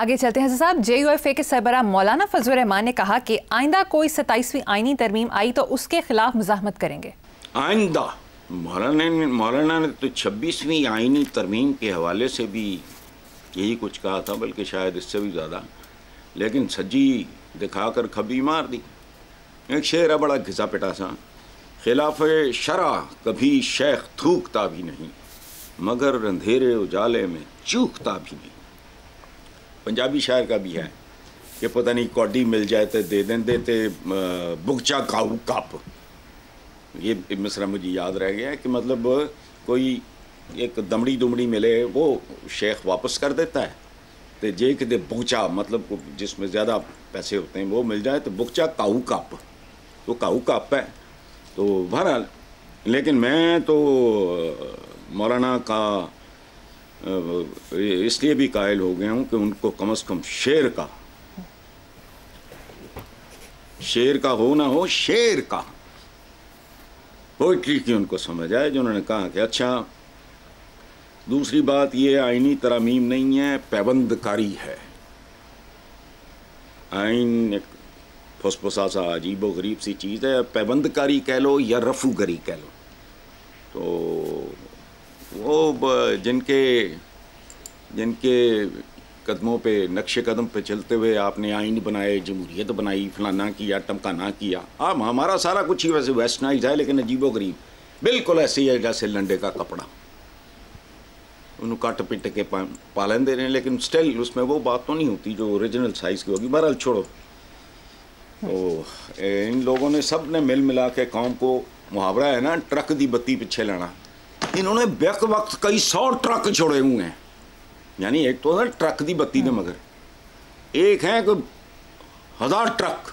आगे चलते हैं साहब। JUFA के सरबराह मौलाना फजलुर रहमान ने कहा कि आइंदा कोई 27वीं आईनी तरमीम आई तो उसके खिलाफ मुज़ाहमत करेंगे। आइंदा मौलाना ने तो 26वीं आईनी तरमीम के हवाले से भी यही कुछ कहा था, बल्कि शायद इससे भी ज़्यादा, लेकिन सज्जी दिखाकर खबी मार दी। एक शेर है बड़ा घिसा पिटा सा, खिलाफ शरा कभी शेख थूकता भी नहीं मगर अंधेरे उजाले में चूकता भी नहीं। पंजाबी शायर का भी है कि पता नहीं कौडी मिल जाए तो दे देंदे ते बुगचा काऊ कप। ये मिसरा मुझे याद रह गया कि मतलब कोई एक दमड़ी दुमड़ी मिले वो शेख वापस कर देता है, तो जे कि बुगचा मतलब जिसमें ज़्यादा पैसे होते हैं वो मिल जाए तो बुगचा काऊ कप, तो काऊ कप है। तो बहरहाल, लेकिन मैं तो मौलाना का इसलिए भी कायल हो गया हूँ कि उनको कम से कम शेर का हो ना हो, शेर का पोइट्री की उनको समझ आए, जो उन्होंने कहा कि अच्छा। दूसरी बात ये आईनी तरामीम नहीं है, पैबंदकारी है। आइन एक फुसफुसा सा अजीबो गरीब सी चीज़ है, पैबंदकारी कह लो या रफूगरी कह लो। तो वो जिनके कदमों पे, नक्शे कदम पे चलते हुए आपने आइन बनाए, जमहूरियत बनाई, फलाना किया, टमकाना किया। हमारा सारा कुछ ही वैसे वेस्टर्नाइज है, लेकिन अजीबो गरीब बिल्कुल ऐसे ही है जैसे लंडे का कपड़ा। उन्होंने काट पिट के पालन दे रहे हैं, लेकिन स्टिल उसमें वो बात तो नहीं होती जो ओरिजिनल साइज़ की होगी। बहरहाल छोड़ो। तो इन लोगों ने सब ने मिल मिला के कौम को, मुहावरा है ना, ट्रक दी बत्ती पीछे लाना, इन्होंने बेक वक्त कई 100 ट्रक छोड़े हुए हैं। यानी एक तो है ट्रक दी बत्ती ने, मगर एक है कि 1000 ट्रक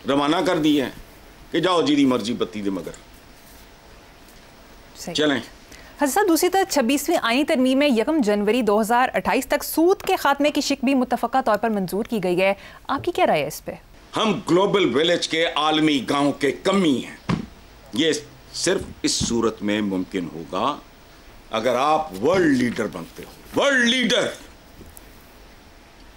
रवाना कर दिए हैं कि जाओ जी दी मर्जी बत्ती दे मगर चलें। हसन, दूसरी तरफ 26वीं आईनी तरमीम में 1 जनवरी 2028 तक सूद के खात्मे की शिक भी मुतफ़क़ा तौर पर मंजूर की गई है। आपकी क्या राय है इस पर? हम ग्लोबल विलेज के आलमी गांव के कमी हैं। ये सिर्फ इस सूरत में मुमकिन होगा अगर आप वर्ल्ड लीडर बनते हो। वर्ल्ड लीडर,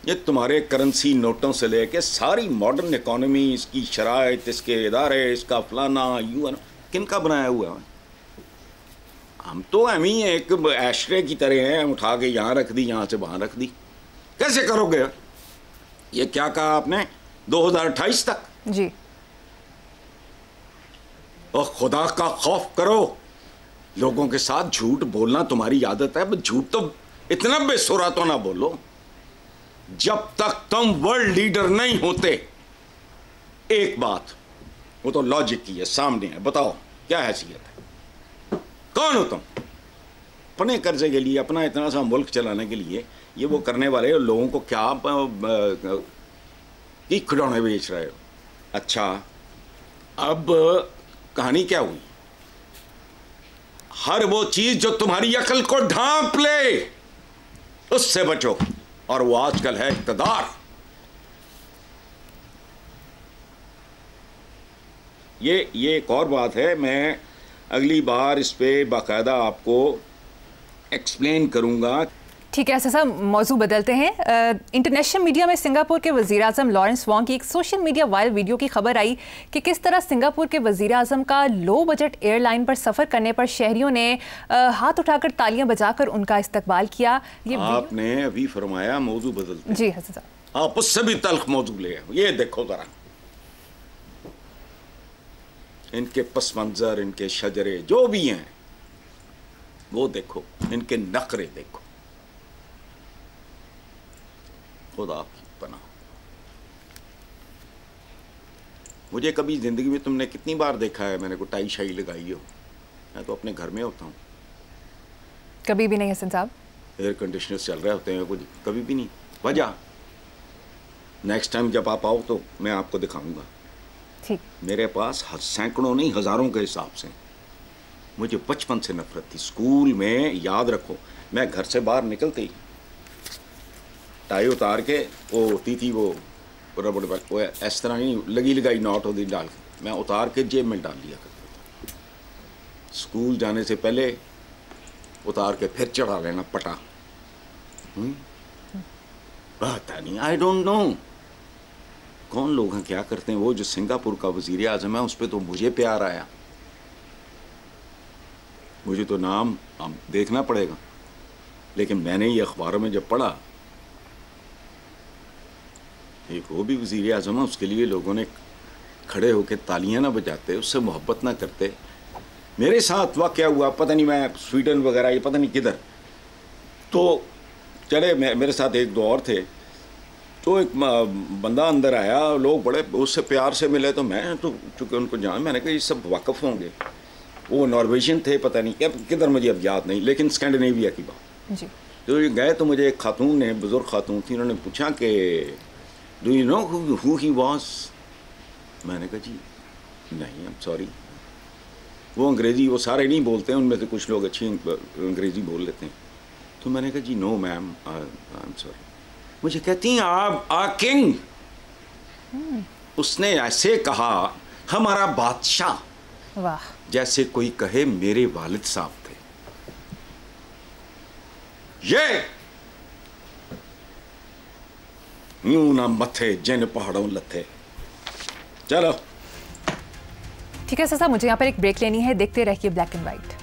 ये तुम्हारे करेंसी नोटों से लेके सारी मॉडर्न इकोनॉमी, इसकी शराइत, इसके इदारे, इसका फलाना यूएन किन का बनाया हुआ है? हम तो हम ही एक एशरे की तरह हैं, उठा के यहाँ रख दी, यहाँ से वहाँ रख दी। कैसे करोगे? ये क्या कहा आपने, 2028 तक? जी। और खुदा का खौफ करो, लोगों के साथ झूठ बोलना तुम्हारी आदत है, बस झूठ तो इतना बेसुरा तो ना बोलो। जब तक तुम वर्ल्ड लीडर नहीं होते, एक बात वो तो लॉजिक की है, सामने है, बताओ क्या हैसियत है, कौन हो तुम? अपने कर्जे के लिए, अपना इतना सा मुल्क चलाने के लिए ये वो करने वाले लोगों को क्या की खिलौने बेच रहे हो? अच्छा, अब कहानी क्या हुई? हर वो चीज जो तुम्हारी अकल को ढांप ले, उससे बचो। और वो आजकल है इक़्तिदार। ये एक और बात है, मैं अगली बार इस पे बाकायदा आपको एक्सप्लेन करूंगा। ठीक है ऐसा साहब, मौजू बदलते हैं। इंटरनेशनल मीडिया में सिंगापुर के वज़ीर-ए-आज़म लॉरेंस वॉन्ग की एक सोशल मीडिया वायरल वीडियो की खबर आई कि किस तरह सिंगापुर के वज़ीर-ए-आज़म का लो बजट एयरलाइन पर सफ़र करने पर शहरियों ने हाथ उठाकर तालियां बजाकर उनका इस्तकबाल किया। ये आपने अभी फरमाया मौजू बदलते। जी हसन साहब, आप उससे भी तल्ख मौजू ले आओ। ये देखो जरा, इनके पस मंजर, इनके शजरे जो भी हैं वो देखो, इनके नखरे देखो, खुदा की पनाह। मुझे कभी जिंदगी में तुमने कितनी बार देखा है मैंने को टाई शाई लगाई हो? मैं तो अपने घर में होता हूँ। कभी भी नहीं हसन साहब। एयर कंडीशनर चल रहे होते हैं, कुछ कभी भी नहीं। वजह नेक्स्ट टाइम जब आप आओ तो मैं आपको दिखाऊंगा। ठीक। मेरे पास सैकड़ों नहीं हजारों के हिसाब से। मुझे बचपन से नफरत थी। स्कूल में याद रखो, मैं घर से बाहर निकलते ही टाई उतार के, वो होती थी वो रबड़, वो इस तरह नहीं लगी लगाई नॉट होती, डाल के मैं उतार के जेब में डाल लिया करता था। स्कूल जाने से पहले उतार के फिर चढ़ा लेना पटा। पता नहीं, आई डोंट नो कौन लोग हैं, क्या करते हैं। वो जो सिंगापुर का वजीर आजम है उस पर तो मुझे प्यार आया, मुझे तो नाम देखना पड़ेगा, लेकिन मैंने ये अखबारों में जब पढ़ा, एक वो भी वजीर आजम है, उसके लिए लोगों ने खड़े होकर तालियां ना बजाते, उससे मोहब्बत ना करते। मेरे साथ वाक़या हुआ, पता नहीं मैं स्वीडन वगैरह, ये पता नहीं किधर, तो चले मेरे साथ एक दो और थे, तो एक बंदा अंदर आया, लोग बड़े उससे प्यार से मिले, तो मैं तो चूँकि उनको जान, मैंने कहा ये सब वाकफ़ होंगे। वो नॉर्वेजियन थे, पता नहीं क्या किधर, मुझे अब याद नहीं, लेकिन स्कैंडिनेविया की बात जी। तो ये गए तो मुझे एक खातून ने, बुज़ुर्ग खातून थी, उन्होंने पूछा कि do you know who he was. मैंने कहा जी नहीं, आई एम सॉरी। वो अंग्रेज़ी वो सारे नहीं बोलते हैं, उनमें से कुछ लोग अच्छी अंग्रेज़ी बोल लेते हैं। तो मैंने कहा जी no ma'am, I am sorry. मुझे कहती हैं आप आ किंग। उसने ऐसे कहा हमारा बादशाह, वाह, जैसे कोई कहे मेरे वालिद साहब थे। ये यूं ना मथे जिन पहाड़ों लथे। चलो ठीक है साहब, मुझे यहाँ पर एक ब्रेक लेनी है, देखते रहिए black and white.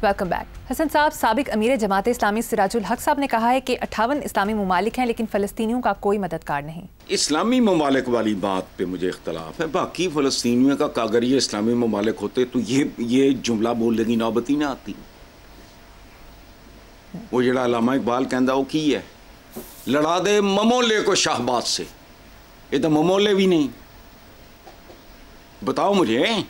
Welcome back. Hasan साहब, साबिक अमीर जमात इस्लामी सिराजुल हक साहब ने कहा है कि 58 इस्लामी ममालिक हैं लेकिन फ़लस्तीनियों का कोई मददगार नहीं। इस्लामी ममालिक वाली बात पे मुझे इख्तलाफ है, बाकी फ़लस्तीनियों का अगर ये इस्लामी ममालिक होते तो ये जुमला बोलने की नौबत ही ना आती। वो जड़ा अल्लामा इकबाल कहता वो की है, लड़ा दे ममोले को शाहबाज से। ये तो ममोले भी नहीं। बताओ मुझे,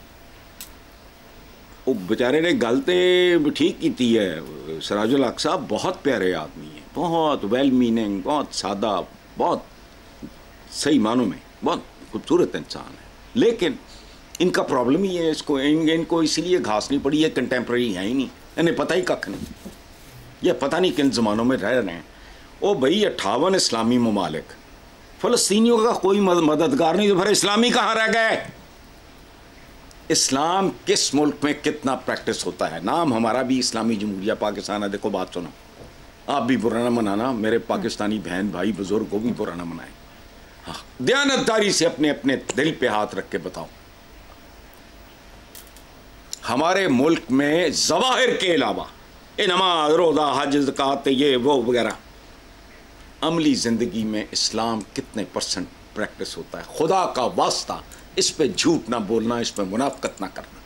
वो बेचारे ने गल तो ठीक की है। सिराजुल हक साहब बहुत प्यारे आदमी हैं, बहुत वेल मीनिंग, बहुत सादा, बहुत सही मानों में बहुत खूबसूरत इंसान है, लेकिन इनका प्रॉब्लम ही है, इनको इसलिए घास नहीं पड़ी, ये कंटेम्प्रेरी है ही नहीं, इन्हें पता ही कख नहीं, ये पता नहीं किन ज़मानों में रह रहे हैं। ओ भाई 58 इस्लामी ममालिक, फ़लस्तीनियों का कोई मददगार नहीं, तो फिर इस्लामी कहाँ रह गए? इस्लाम किस मुल्क में कितना प्रैक्टिस होता है? नाम हमारा भी इस्लामी जमहूरिया पाकिस्तान है। देखो बात सुनो, आप भी पुराना मनाना, मेरे पाकिस्तानी बहन भाई बुजुर्ग को भी पुराना मनाएं। हाँ, दयानतदारी से अपने अपने दिल पे हाथ रख के बताओ, हमारे मुल्क में ज़वाहिर के अलावा नमाज, रोज़ा, हज, ज़कात, ये वो वगैरह, अमली ज़िंदगी में इस्लाम कितने % प्रैक्टिस होता है? खुदा का वास्ता इस पे झूठ ना बोलना, इस पे मुनाफिकत ना करना,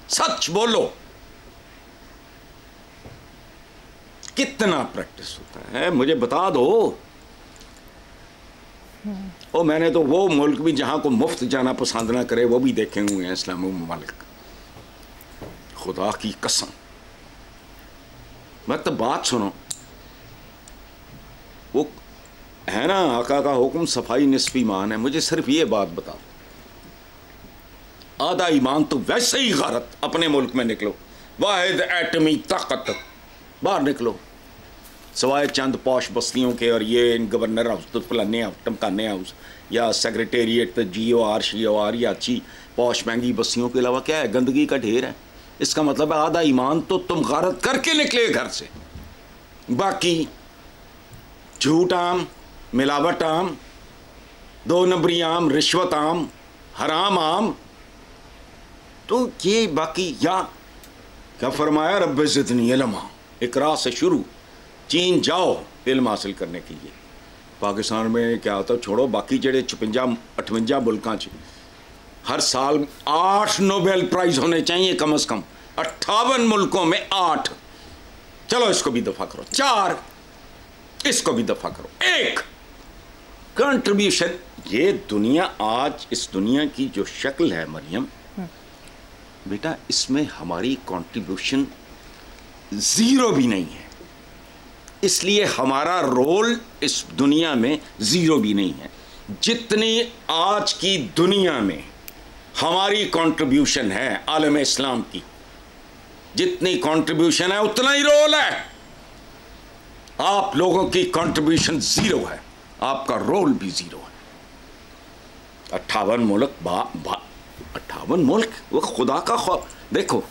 सच बोलो। कितना प्रैक्टिस होता है मुझे बता दो। और मैंने तो वो मुल्क भी जहां को मुफ्त जाना पसंद ना करे वो भी देखे हुए हैं, इस्लामी ममालिक। खुदा की कसम, मत बात सुनो, वो है ना आका का हुक्म सफाई निस्फ ईमान है। मुझे सिर्फ ये बात बताओ, आधा ईमान तो वैसे ही गारत, अपने मुल्क में निकलो, वाहिद एटमी ताकत, बाहर निकलो, सवाए चंद पॉश बस्तियों के और ये गवर्नर हाउस तो फलाने हाउस, टमकाने हाउस या सेक्रेटेरिएट तो GOR COR या अच्छी पॉश महंगी बस्तियों के अलावा क्या है? गंदगी का ढेर है। इसका मतलब है आधा ईमान तो तुम गारत करके निकले घर से, बाकी झूठ आम, मिलावट आम, 2 नंबरी आम, रिश्वत आम, हराम आम, तो ये बाकी। या क्या फरमाया रब्बे ज़िदनी इल्मा, इकरा से शुरू, चीन जाओ इल्म हासिल करने के लिए। पाकिस्तान में क्या होता, छोड़ो बाकी जेड़े 56-58 मुल्कों च हर साल 8 नोबेल प्राइज़ होने चाहिए कम से कम। 58 मुल्कों में 8, चलो इसको भी दफा करो, 4 इसको भी दफा करो, 1 कंट्रीब्यूशन। ये दुनिया आज, इस दुनिया की जो शक्ल है मरियम बेटा, इसमें हमारी कंट्रीब्यूशन 0 भी नहीं है, इसलिए हमारा रोल इस दुनिया में 0 भी नहीं है। जितनी आज की दुनिया में हमारी कंट्रीब्यूशन है आलम इस्लाम की, जितनी कंट्रीब्यूशन है उतना ही रोल है। आप लोगों की कंट्रीब्यूशन 0 है, आपका रोल भी 0 है। 58 मुल्क 58 मुल्क, वो खुदा का खौफ। देखो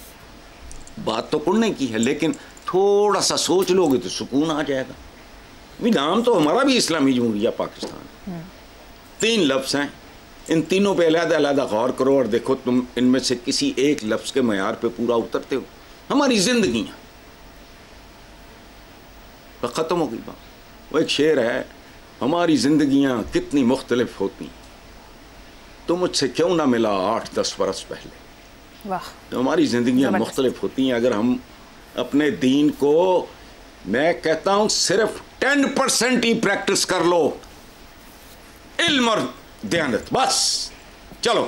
बात तो पढ़ने की है, लेकिन थोड़ा सा सोच लोगे तो सुकून आ जाएगा। नाम तो हमारा भी इस्लामी जमहूरिया पाकिस्तान, 3 लफ्ज़ हैं, इन तीनों पे अलग-अलग गौर करो और देखो तुम इनमें से किसी एक लफ्ज़ के मयार पे पूरा उतरते हो। हमारी जिंदगियाँ ख़त्म हो गई बात। वो एक शेर है, हमारी ज़िंदगियाँ कितनी मुख्तलिफ होती, तो मुझसे क्यों ना मिला 8-10 बरस पहले। वाह। तो हमारी ज़िंदगियाँ मुख्तलिफ होती हैं। अगर हम अपने दीन को, मैं कहता हूँ सिर्फ 10% ही प्रैक्टिस कर लो, इल्म और दयानत, बस चलो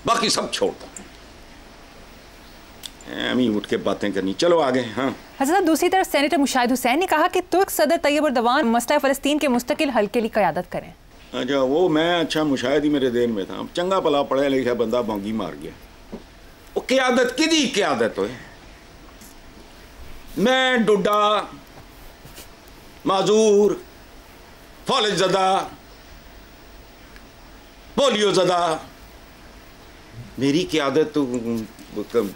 बाकी सब छोड़ दो। अमी उठ के बातें करनी, चलो आगे। हाँ हज़रत, दूसरी तरफ सेनेटर मुशाहिद हुसैन ने कहा कि तुर्क सदर तैयब एर्दोगान मसला फ़लस्तीन के मुस्तकिल हल के लिए क़यादत करें। अच्छा वो मैं, अच्छा मुशाहिद ही मेरे देन में था, चंगा भला पढ़ा लिखा बंदा बांगी मार गया। वो क़यादत किदी क़यादत हो, मैं डुडा माजूर फौलज ज़दा पोलियो ज़दा, मेरी क़यादत तो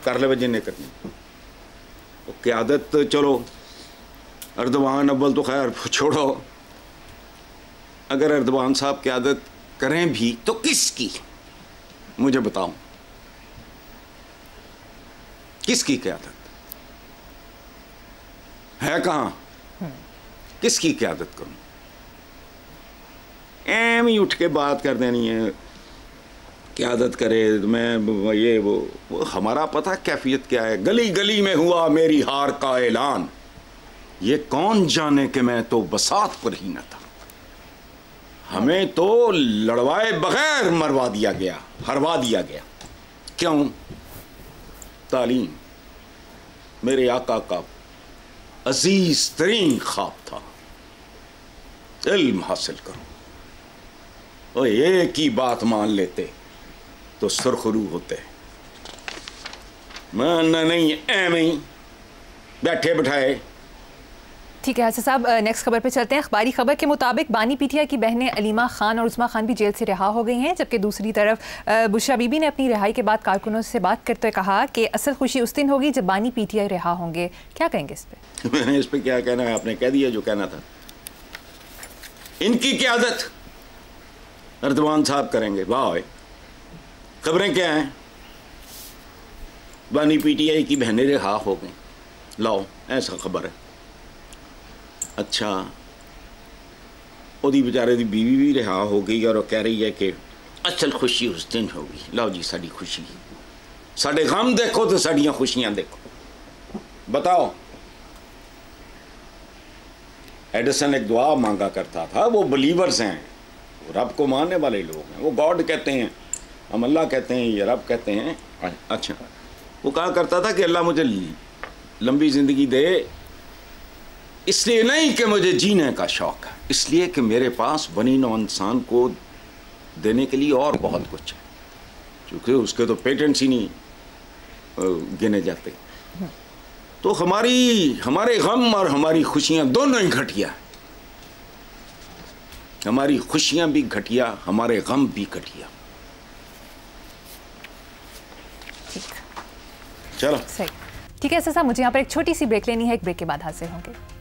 कर ले जिन्हें करनी। वो क़यादत तो चलो एर्दोगान अव्वल तो खैर छोड़ो, अगर एर्दोगान साहब क़यादत करें भी तो किसकी, मुझे बताओ किसकी क़यादत है, कहाँ किसकी क़यादत करूं? एम ही उठ के बात कर देनी है, क़यादत करे मैं ये वो हमारा पता कैफियत क्या है। गली गली में हुआ मेरी हार का ऐलान, ये कौन जाने कि मैं तो बसात पर ही न था। हमें तो लड़वाए बगैर मरवा दिया गया, हरवा दिया गया। क्यों? तालीम मेरे आका का अजीज तरीन ख्वाब था, इल्म हासिल करो। और एक ही बात मान लेते तो सुरखरू होते, मानना नहीं, एम ही बैठे बिठाए। ठीक है हसन साहब, नेक्स्ट खबर पे चलते हैं। अखबारी खबर के मुताबिक बानी पीटीआई की बहनें अलीमा खान और उस्मा खान भी जेल से रिहा हो गई हैं, जबकि दूसरी तरफ बुशरा बीबी ने अपनी रिहाई के बाद कारकुनों से बात करते हुए कहा कि असल खुशी उस दिन होगी जब बानी पीटीआई रिहा होंगे। क्या कहेंगे इस पे? मैंने इस पे क्या कहना है, आपने कह दिया जो कहना था। इनकी क़यादत एर्दोगान साहब करेंगे। वाह, खबरें क्या हैं? बानी पीटीआई की बहनें रिहा हो गई, लाओ ऐसा खबर है। अच्छा, ओदी बेचारे दी बीवी भी रिहा हो गई और कह रही है कि असल खुशी उस दिन होगी। लाओ जी साड़ी खुशी, साढ़े गम देखो तो साड़ियाँ खुशियाँ देखो। बताओ, एडिसन एक दुआ मांगा करता था, वो बिलीवर्स हैं, वो रब को मानने वाले लोग हैं, वो गॉड कहते हैं, हम अल्लाह कहते हैं, ये रब कहते हैं। अच्छा, वो कहा करता था कि अल्लाह मुझे लंबी ज़िंदगी दे, इसलिए नहीं कि मुझे जीने का शौक़ है, इसलिए कि मेरे पास बनी नौ इंसान को देने के लिए और बहुत कुछ है, क्योंकि उसके तो पेटेंट्स ही नहीं गिने जाते। तो हमारे गम और हमारी खुशियाँ दोनों ही घटिया, हमारी खुशियाँ भी घटिया, हमारे गम भी घटिया। चलो सही, ठीक है साहब, मुझे यहाँ पर एक छोटी सी ब्रेक लेनी है, एक ब्रेक के बाद हाजिर होंगे।